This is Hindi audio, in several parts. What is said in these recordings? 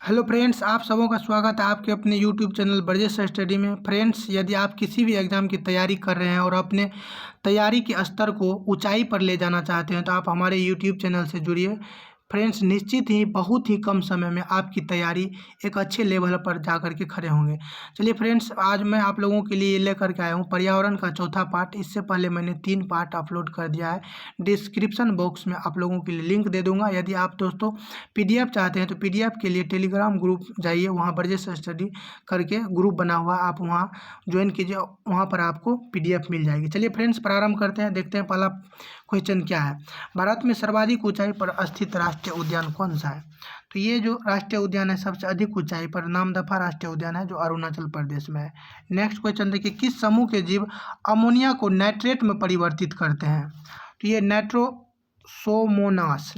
हेलो फ्रेंड्स, आप सबों का स्वागत है आपके अपने यूट्यूब चैनल ब्रजेश स्टडी में। फ्रेंड्स, यदि आप किसी भी एग्ज़ाम की तैयारी कर रहे हैं और अपने तैयारी के स्तर को ऊंचाई पर ले जाना चाहते हैं तो आप हमारे यूट्यूब चैनल से जुड़िए। फ्रेंड्स, निश्चित ही बहुत ही कम समय में आपकी तैयारी एक अच्छे लेवल पर जा कर के खड़े होंगे। चलिए फ्रेंड्स, आज मैं आप लोगों के लिए लेकर के आया हूँ पर्यावरण का चौथा पार्ट। इससे पहले मैंने 3 पार्ट अपलोड कर दिया है। डिस्क्रिप्शन बॉक्स में आप लोगों के लिए लिंक दे दूंगा। यदि आप दोस्तों पीडीएफ चाहते हैं तो पीडीएफ के लिए टेलीग्राम ग्रुप जाइए, वहाँ ब्रजेश स्टडी करके ग्रुप बना हुआ है, आप वहाँ ज्वाइन कीजिए, वहाँ पर आपको पीडीएफ मिल जाएगी। चलिए फ्रेंड्स, प्रारंभ करते हैं। देखते हैं पहला क्वेश्चन क्या है। भारत में सर्वाधिक ऊंचाई पर स्थित राष्ट्रीय उद्यान कौन सा है? तो ये जो राष्ट्रीय उद्यान है सबसे अधिक ऊंचाई पर नामदफा राष्ट्रीय उद्यान है जो अरुणाचल प्रदेश में है। नेक्स्ट क्वेश्चन देखिए, किस समूह के जीव अमोनिया को नाइट्रेट में परिवर्तित करते हैं? तो ये नाइट्रोसोमोनास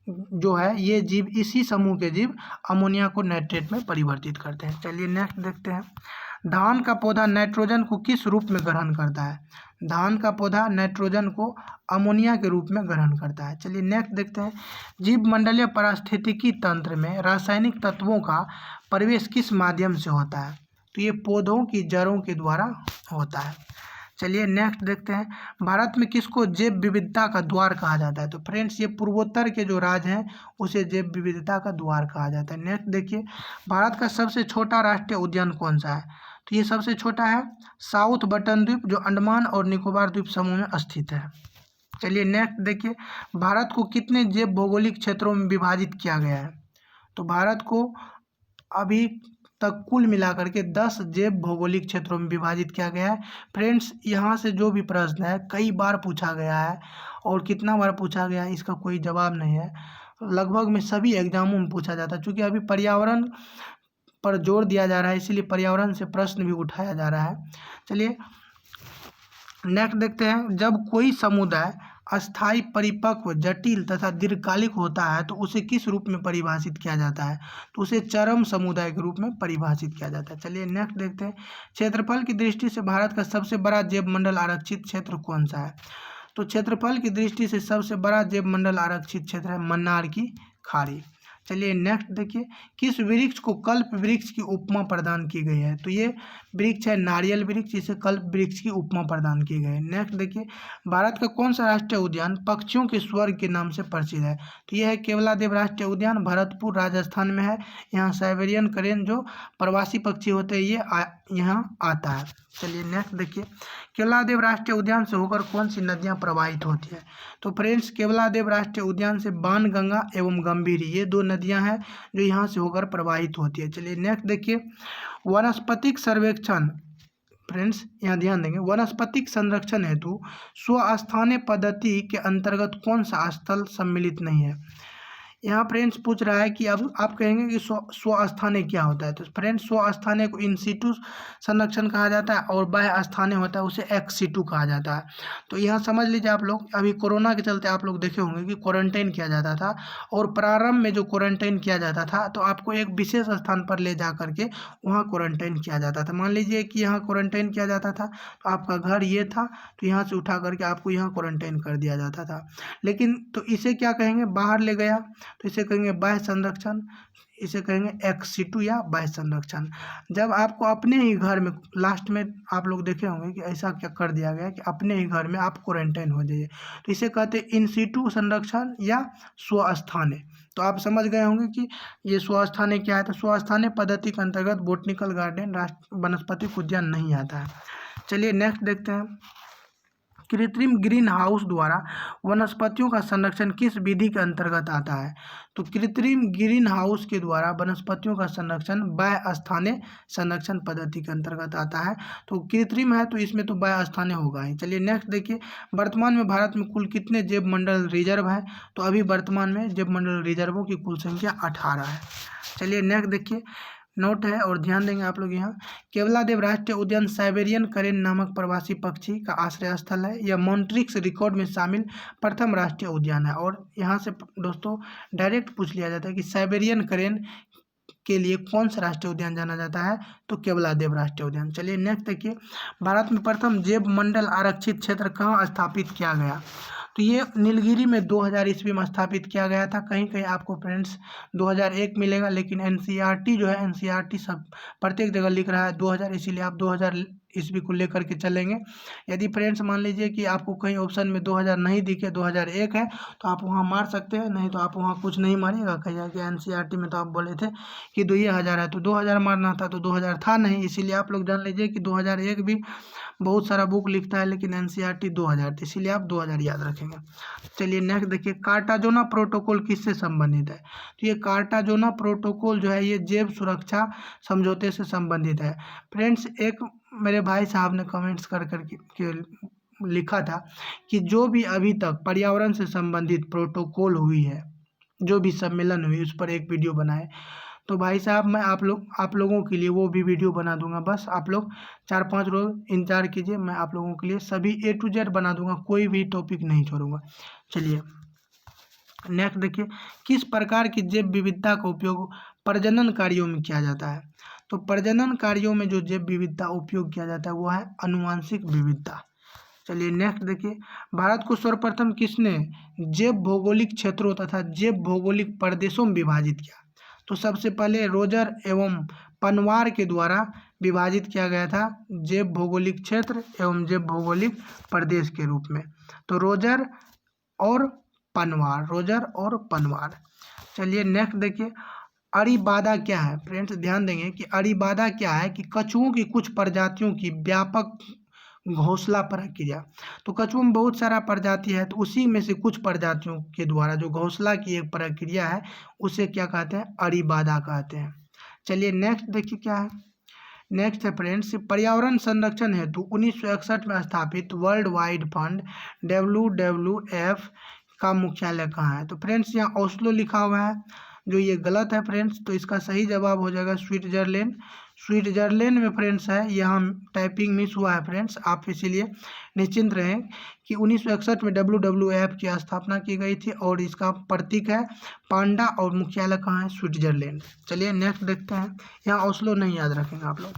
जो है, ये जीव, इसी समूह के जीव अमोनिया को नाइट्रेट में परिवर्तित करते हैं। चलिए नेक्स्ट देखते हैं। धान का पौधा नाइट्रोजन को किस रूप में ग्रहण करता है? धान का पौधा नाइट्रोजन को अमोनिया के रूप में ग्रहण करता है। चलिए नेक्स्ट देखते हैं। जीव मंडलीय पारिस्थितिकी तंत्र में रासायनिक तत्वों का प्रवेश किस माध्यम से होता है? तो ये पौधों की जड़ों के द्वारा होता है। चलिए नेक्स्ट देखते हैं। भारत में किसको जैव विविधता का द्वार कहा जाता है? तो फ्रेंड्स, ये पूर्वोत्तर के जो राज्य हैं उसे जैव विविधता का द्वार कहा जाता है। नेक्स्ट देखिए, भारत का सबसे छोटा राष्ट्रीय उद्यान कौन सा है? तो ये सबसे छोटा है साउथ बटन द्वीप, जो अंडमान और निकोबार द्वीप समूह में स्थित है। चलिए नेक्स्ट देखिए, भारत को कितने जैव भौगोलिक क्षेत्रों में विभाजित किया गया है? तो भारत को अभी तक कुल मिलाकर के 10 जैव भौगोलिक क्षेत्रों में विभाजित किया गया है। फ्रेंड्स, यहाँ से जो भी प्रश्न है कई बार पूछा गया है, और कितना बार पूछा गया है इसका कोई जवाब नहीं है। लगभग में सभी एग्जामों में पूछा जाता है, क्योंकि अभी पर्यावरण पर जोर दिया जा रहा है, इसीलिए पर्यावरण से प्रश्न भी उठाया जा रहा है। चलिए नेक्स्ट देखते हैं। जब कोई समुदाय अस्थायी, परिपक्व, जटिल तथा दीर्घकालिक होता है तो उसे किस रूप में परिभाषित किया जाता है? तो उसे चरम समुदाय के रूप में परिभाषित किया जाता है। चलिए नेक्स्ट देखते हैं। क्षेत्रफल की दृष्टि से भारत का सबसे बड़ा जैव मंडल आरक्षित क्षेत्र कौन सा है? तो क्षेत्रफल की दृष्टि से सबसे बड़ा जैव मंडल आरक्षित क्षेत्र है मन्नार की खाड़ी। चलिए नेक्स्ट देखिए, किस वृक्ष को कल्प वृक्ष की उपमा प्रदान की गई है? तो ये वृक्ष है नारियल वृक्ष, जिसे कल्प वृक्ष की उपमा प्रदान की गई है। नेक्स्ट देखिए, भारत का कौन सा राष्ट्रीय उद्यान पक्षियों के स्वर्ग के नाम से प्रसिद्ध है? तो यह है केवलादेव राष्ट्रीय उद्यान, भरतपुर राजस्थान में है। यहाँ साइबेरियन करेन जो प्रवासी पक्षी होते हैं ये यहाँ आता है। चलिए नेक्स्ट देखिए, केवलादेव राष्ट्रीय उद्यान से होकर कौन सी नदियाँ प्रवाहित होती है? तो फ्रेंड्स, केवलादेव राष्ट्रीय उद्यान से बाणगंगा एवं गंभीरी, ये 2 नदियाँ हैं जो यहाँ से होकर प्रवाहित होती है। चलिए नेक्स्ट देखिए, वनस्पतिक सर्वेक्षण। फ्रेंड्स, यहाँ ध्यान देंगे, वनस्पतिक संरक्षण हेतु स्वस्थानीय पद्धति के अंतर्गत कौन सा स्थल सम्मिलित नहीं है? यहाँ फ्रेंड्स पूछ रहा है कि अब आप कहेंगे कि स्वस्थानीय क्या होता है? तो फ्रेंड्स, स्वस्थानीय को इन सीटू संरक्षण कहा जाता है, और बाह्य स्थानीय होता है उसे एक्स सीटू कहा जाता है। तो यहाँ समझ लीजिए आप लोग, अभी कोरोना के चलते आप लोग देखे होंगे कि क्वारंटाइन किया जाता था, और प्रारंभ में जो क्वारंटाइन किया जाता था तो आपको एक विशेष स्थान पर ले जा करके वहाँ क्वारंटाइन किया जाता था। मान लीजिए कि यहाँ क्वारंटाइन किया जाता था, तो आपका घर ये था, तो यहाँ से उठा करके आपको यहाँ क्वारंटाइन कर दिया जाता था। लेकिन तो इसे क्या कहेंगे? बाहर ले गया, तो इसे कहेंगे बाह्य संरक्षण, इसे कहेंगे एक्स सीटू या बाह्य संरक्षण। जब आपको अपने ही घर में, लास्ट में आप लोग देखे होंगे कि ऐसा क्या कर दिया गया कि अपने ही घर में आप क्वारंटाइन हो जाइए, तो इसे कहते हैं इन सीटू संरक्षण या स्वस्थानीय। तो आप समझ गए होंगे कि ये स्वस्थानीय क्या है। तो स्वस्थानीय पद्धति के अंतर्गत बोटनिकल गार्डन, राष्ट्रीय वनस्पतिक उद्यान नहीं आता है। चलिए नेक्स्ट देखते हैं। कृत्रिम ग्रीन हाउस द्वारा वनस्पतियों का संरक्षण किस विधि के अंतर्गत आता है? तो कृत्रिम ग्रीन हाउस के द्वारा वनस्पतियों का संरक्षण बाह्य स्थानीय संरक्षण पद्धति के अंतर्गत आता है। तो कृत्रिम है तो इसमें तो बाह्य स्थानीय होगा ही। चलिए नेक्स्ट देखिए, वर्तमान में भारत में कुल कितने जैव मंडल रिजर्व है? तो अभी वर्तमान में जैव मंडल रिजर्वों की कुल संख्या 18 है। चलिए नेक्स्ट देखिए, नोट है और ध्यान देंगे आप लोग। यहाँ केवलादेव राष्ट्रीय उद्यान साइबेरियन करेन नामक प्रवासी पक्षी का आश्रय स्थल है। यह मॉन्ट्रिक्स रिकॉर्ड में शामिल प्रथम राष्ट्रीय उद्यान है। और यहाँ से दोस्तों डायरेक्ट पूछ लिया जाता है कि साइबेरियन करेन के लिए कौन सा राष्ट्रीय उद्यान जाना जाता है? तो केवलादेव राष्ट्रीय उद्यान। चलिए नेक्स्ट देखिए, भारत में प्रथम जैव मंडल आरक्षित क्षेत्र कहाँ स्थापित किया गया? तो ये नीलगिरी में 2000 ईस्वी में स्थापित किया गया था। कहीं कहीं आपको फ्रेंड्स 2001 मिलेगा, लेकिन एनसीईआरटी जो है, एनसीईआरटी सब प्रत्येक जगह लिख रहा है 2000, इसीलिए आप 2000 ईस्वी को लेकर के चलेंगे। यदि फ्रेंड्स मान लीजिए कि आपको कहीं ऑप्शन में 2000 नहीं दिखे, 2001 है, तो आप वहाँ मार सकते हैं, नहीं तो आप वहाँ कुछ नहीं मारिएगा। कहिए कि एनसीईआरटी में तो आप बोले थे कि 2000 है, तो 2000 मारना था, तो 2000 था नहीं, इसीलिए आप लोग जान लीजिए कि 2001 भी बहुत सारा बुक लिखता है, लेकिन एनसीईआरटी 2000 थी, इसीलिए आप 2000 याद रखेंगे। चलिए नेक्स्ट देखिए, कार्टाजोना प्रोटोकॉल किससे संबंधित है? तो ये कार्टाजोना प्रोटोकॉल जो है ये जैव सुरक्षा समझौते से संबंधित है। फ्रेंड्स, एक मेरे भाई साहब ने कमेंट्स कर के लिखा था कि जो भी अभी तक पर्यावरण से संबंधित प्रोटोकॉल हुई है, जो भी सम्मेलन हुई, उस पर एक वीडियो बनाए। तो भाई साहब, मैं आप लोगों के लिए वो भी वीडियो बना दूंगा। बस आप लोग 4-5 रोज इंतजार कीजिए, मैं आप लोगों के लिए सभी A to Z बना दूंगा, कोई भी टॉपिक नहीं छोड़ूंगा। चलिए नेक्स्ट देखिए, किस प्रकार की जैव विविधता का उपयोग प्रजनन कार्यों में किया जाता है? तो प्रजनन कार्यों में जो जैव विविधता उपयोग किया जाता है वो है आनुवांशिक विविधता। चलिए नेक्स्ट देखिए, भारत को सर्वप्रथम किसने जैव भौगोलिक क्षेत्रों तथा जैव भौगोलिक प्रदेशों में विभाजित किया? तो सबसे पहले रोजर एवं पनवार के द्वारा विभाजित किया गया था, जैव भौगोलिक क्षेत्र एवं जैव भौगोलिक प्रदेश के रूप में। तो रोजर और पनवार। चलिए नेक्स्ट देखिए, अरीबादा क्या है? फ्रेंड्स ध्यान देंगे कि अरीबादा क्या है कि कछुओं की कुछ प्रजातियों की व्यापक घोंसला प्रक्रिया। तो कछुओं में बहुत सारा प्रजाति है, तो उसी में से कुछ प्रजातियों के द्वारा जो घोंसला की एक प्रक्रिया है, उसे क्या कहते हैं? अरीबादा कहते हैं। चलिए नेक्स्ट देखिए क्या है। नेक्स्ट है फ्रेंड्स, पर्यावरण संरक्षण हेतु 1961 में स्थापित वर्ल्ड वाइड फंड WWF का मुख्यालय कहाँ है? तो फ्रेंड्स यहाँ ओस्लो लिखा हुआ है, जो ये गलत है फ्रेंड्स। तो इसका सही जवाब हो जाएगा स्विट्जरलैंड में फ्रेंड्स है। यहाँ टाइपिंग मिस हुआ है फ्रेंड्स, आप इसीलिए निश्चिंत रहें कि 1961 में WWF की स्थापना की गई थी और इसका प्रतीक है पांडा और मुख्यालय कहाँ है? स्विट्जरलैंड। चलिए नेक्स्ट देखते हैं, यहाँ ओस्लो नहीं याद रखेंगे आप लोग।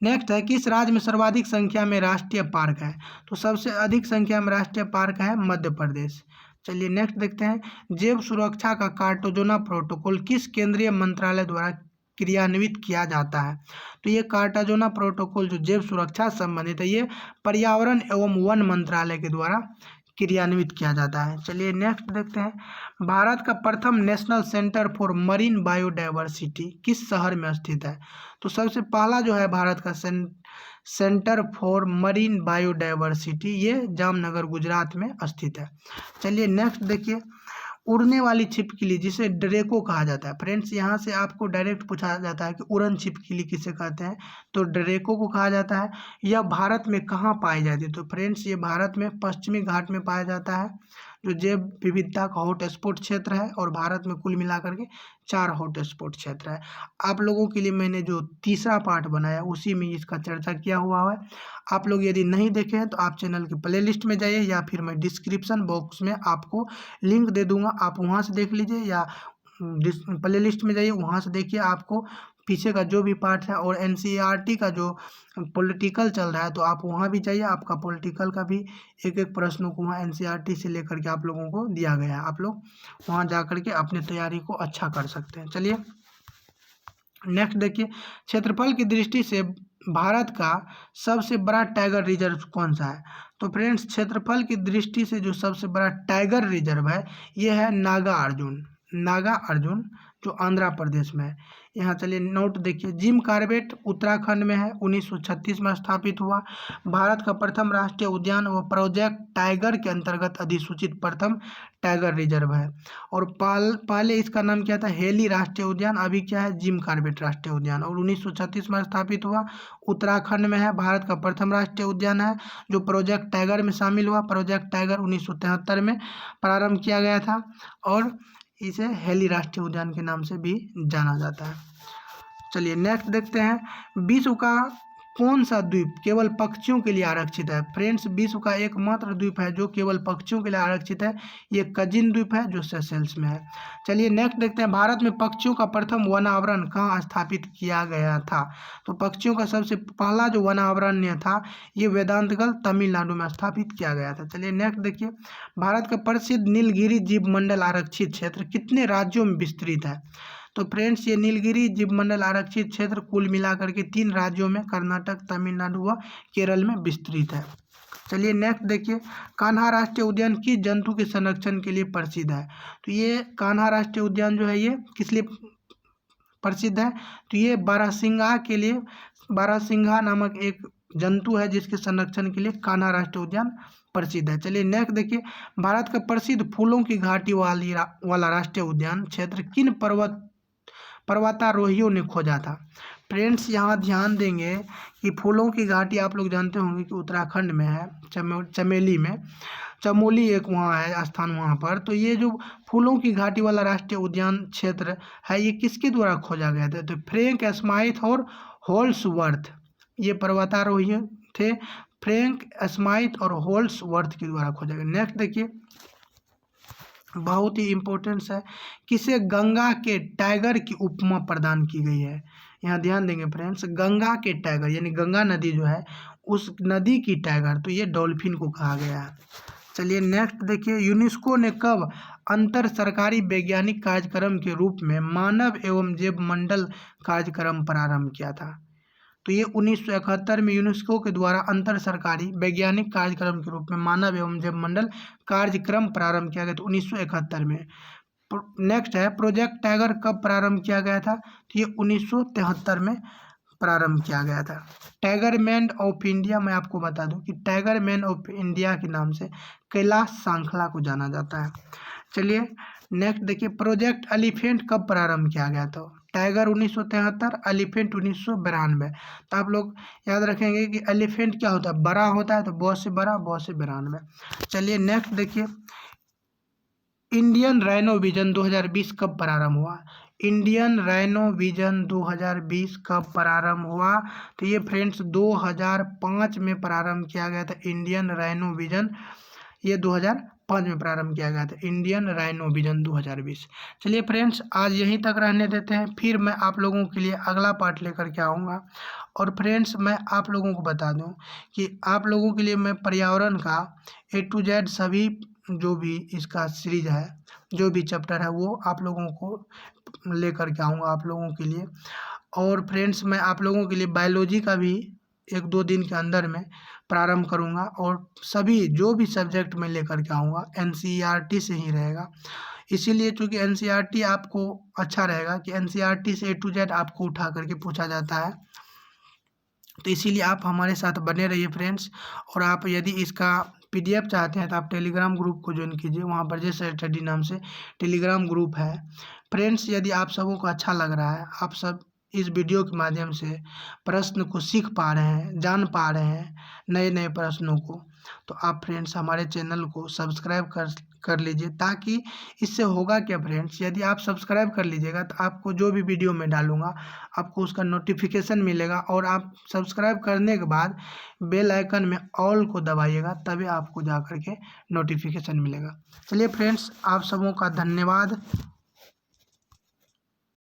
नेक्स्ट है, किस राज्य में सर्वाधिक संख्या में राष्ट्रीय पार्क है? तो सबसे अधिक संख्या में राष्ट्रीय पार्क है मध्य प्रदेश। चलिए नेक्स्ट देखते हैं, जैव सुरक्षा का कार्टाजोना प्रोटोकॉल किस केंद्रीय मंत्रालय द्वारा क्रियान्वित किया जाता है? तो ये कार्टाजोना प्रोटोकॉल जो जैव सुरक्षा से संबंधित है, ये पर्यावरण एवं वन मंत्रालय के द्वारा क्रियान्वित किया जाता है। चलिए नेक्स्ट देखते हैं, भारत का प्रथम national centre for marine biodiversity किस शहर में स्थित है? तो सबसे पहला जो है भारत का सेंटर फॉर मरीन बायोडाइवर्सिटी, ये जामनगर गुजरात में स्थित है। चलिए नेक्स्ट देखिए, उड़ने वाली छिपकली जिसे ड्रेको कहा जाता है। फ्रेंड्स यहाँ से आपको डायरेक्ट पूछा जाता है कि उड़न छिपकली किसे कहते हैं? तो ड्रेको को कहा जाता है। यह भारत में कहाँ पाई जाती है? तो फ्रेंड्स ये भारत में पश्चिमी घाट में पाया जाता है, जो जैव विविधता का हॉटस्पॉट क्षेत्र है, और भारत में कुल मिलाकर के 4 हॉटस्पॉट क्षेत्र है। आप लोगों के लिए मैंने जो तीसरा पार्ट बनाया उसी में इसका चर्चा किया हुआ है। आप लोग यदि नहीं देखे हैं तो आप चैनल की प्लेलिस्ट में जाइए, या फिर मैं डिस्क्रिप्शन बॉक्स में आपको लिंक दे दूंगा, आप वहां से देख लीजिए, या प्लेलिस्ट में जाइए, वहां से देखिए, आपको पीछे का जो भी पार्ट है। और एनसीईआरटी का जो पॉलिटिकल चल रहा है, तो आप वहाँ भी जाइए, आपका पॉलिटिकल का भी एक प्रश्नों को वहाँ एनसीईआरटी से लेकर के आप लोगों को दिया गया है, आप लोग वहाँ जा कर के अपनी तैयारी को अच्छा कर सकते हैं। चलिए नेक्स्ट देखिए, क्षेत्रफल की दृष्टि से भारत का सबसे बड़ा टाइगर रिजर्व कौन सा है? तो फ्रेंड्स क्षेत्रफल की दृष्टि से जो सबसे बड़ा टाइगर रिजर्व है, ये है नागा अर्जुन, जो आंध्र प्रदेश में है। यहाँ चलिए नोट देखिए, जिम कॉर्बेट उत्तराखंड में है, 1936 में स्थापित हुआ। भारत का प्रथम राष्ट्रीय उद्यान व प्रोजेक्ट टाइगर के अंतर्गत अधिसूचित प्रथम टाइगर रिजर्व है। और पहले इसका नाम क्या था? हेली राष्ट्रीय उद्यान, अभी क्या है? जिम कॉर्बेट राष्ट्रीय उद्यान, और 1936 में स्थापित हुआ। उत्तराखंड में है, भारत का प्रथम राष्ट्रीय उद्यान है जो प्रोजेक्ट टाइगर में शामिल हुआ। प्रोजेक्ट टाइगर 1973 में प्रारंभ किया गया था, और इसे हेली राष्ट्रीय उद्यान के नाम से भी जाना जाता है। चलिए नेक्स्ट देखते हैं, विश्व का कौन सा द्वीप केवल पक्षियों के लिए आरक्षित है? फ्रेंड्स, विश्व का एकमात्र द्वीप है जो केवल पक्षियों के लिए आरक्षित है, ये कजिन द्वीप है जो सेशेल्स में है। चलिए नेक्स्ट देखते हैं, भारत में पक्षियों का प्रथम वनावरण कहाँ स्थापित किया गया था? तो पक्षियों का सबसे पहला जो वनावरण था ये वेदांतगल तमिलनाडु में स्थापित किया गया था। चलिए नेक्स्ट देखिए, भारत का प्रसिद्ध नीलगिरी जीवमंडल आरक्षित क्षेत्र कितने राज्यों में विस्तृत है? तो फ्रेंड्स, ये नीलगिरी जीवमंडल आरक्षित क्षेत्र कुल मिलाकर के 3 राज्यों में कर्नाटक, तमिलनाडु व केरल में विस्तृत है। चलिए नेक्स्ट देखिए, कान्हा राष्ट्रीय उद्यान किस जंतु के संरक्षण के लिए प्रसिद्ध है? तो ये कान्हा राष्ट्रीय उद्यान जो है ये किस लिए प्रसिद्ध है? तो ये बारहसिंगा के लिए, बारहसिंगा नामक एक जंतु है जिसके संरक्षण के लिए कान्हा राष्ट्रीय उद्यान प्रसिद्ध है। चलिए नेक्स्ट देखिए, भारत का प्रसिद्ध फूलों की घाटी वाला राष्ट्रीय उद्यान क्षेत्र किन पर्वतारोहियों ने खोजा था? फ्रेंड्स, यहाँ ध्यान देंगे कि फूलों की घाटी आप लोग जानते होंगे कि उत्तराखंड में है, चमेली में, चमोली एक वहाँ है स्थान वहाँ पर। तो ये जो फूलों की घाटी वाला राष्ट्रीय उद्यान क्षेत्र है ये किसके द्वारा खोजा गया था? तो फ्रैंक स्माइथ और होल्सवर्थ, ये पर्वतारोही थे, फ्रैंक स्माइथ और होल्सवर्थ के द्वारा खोजा गया। नेक्स्ट देखिए, बहुत ही इम्पोर्टेंट है, किसे गंगा के टाइगर की उपमा प्रदान की गई है? यहाँ ध्यान देंगे फ्रेंड्स, गंगा के टाइगर यानी गंगा नदी जो है उस नदी की टाइगर, तो ये डॉल्फिन को कहा गया है। चलिए नेक्स्ट देखिए, यूनेस्को ने कब अंतर सरकारी वैज्ञानिक कार्यक्रम के रूप में मानव एवं जैव मंडल कार्यक्रम प्रारंभ किया था? तो ये 1971 में यूनेस्को के द्वारा अंतर सरकारी वैज्ञानिक कार्यक्रम के रूप में मानव एवं जैव मंडल कार्यक्रम प्रारंभ किया गया था 1971 में। नेक्स्ट है, प्रोजेक्ट टाइगर कब प्रारंभ किया गया था? तो ये 1973 में प्रारंभ किया गया था। टाइगर मैन ऑफ इंडिया, मैं आपको बता दूं कि टाइगर मैन ऑफ इंडिया के नाम से कैलाश सांखला को जाना जाता है। चलिए नेक्स्ट देखिए, प्रोजेक्ट एलिफेंट कब प्रारंभ किया गया था? Tiger 1973, elephant 1992। तो आप लोग याद रखेंगे कि एलिफेंट क्या होता है? बड़ा होता है, तो बहुत से बड़ा, बहुत से 92। चलिए नेक्स्ट देखिए, इंडियन राइनो विजन 2020 कब प्रारंभ हुआ? इंडियन राइनो विजन 2020 कब प्रारंभ हुआ? तो ये फ्रेंड्स 2005 में प्रारंभ किया गया था। इंडियन राइनो विजन ये 2005 में प्रारंभ किया गया था, इंडियन राइनो विजन 2020। चलिए फ्रेंड्स, आज यहीं तक रहने देते हैं, फिर मैं आप लोगों के लिए अगला पार्ट लेकर के आऊँगा। और फ्रेंड्स, मैं आप लोगों को बता दूं कि आप लोगों के लिए मैं पर्यावरण का A to Z सभी जो भी इसका सीरीज है, जो भी चैप्टर है वो आप लोगों को लेकर के आऊँगा आप लोगों के लिए। और फ्रेंड्स, मैं आप लोगों के लिए बायोलॉजी का भी 1-2 दिन के अंदर में प्रारंभ करूंगा, और सभी जो भी सब्जेक्ट मैं लेकर के आऊँगा NCERT से ही रहेगा। इसीलिए चूँकि NCERT आपको अच्छा रहेगा कि NCERT से A to Z आपको उठा करके पूछा जाता है, तो इसीलिए आप हमारे साथ बने रहिए फ्रेंड्स। और आप यदि इसका PDF चाहते हैं तो आप टेलीग्राम ग्रुप को ज्वाइन कीजिए, वहाँ पर जैसे स्टडी नाम से टेलीग्राम ग्रुप है। फ्रेंड्स, यदि आप सबों को अच्छा लग रहा है, आप सब इस वीडियो के माध्यम से प्रश्न को सीख पा रहे हैं, जान पा रहे हैं नए नए प्रश्नों को, तो आप फ्रेंड्स हमारे चैनल को सब्सक्राइब कर लीजिए। ताकि इससे होगा क्या फ्रेंड्स, यदि आप सब्सक्राइब कर लीजिएगा तो आपको जो भी वीडियो मैं डालूंगा आपको उसका नोटिफिकेशन मिलेगा, और आप सब्सक्राइब करने के बाद बेल आइकन में ऑल को दबाइएगा, तभी आपको जा कर के नोटिफिकेशन मिलेगा। चलिए फ्रेंड्स, आप सबों का धन्यवाद।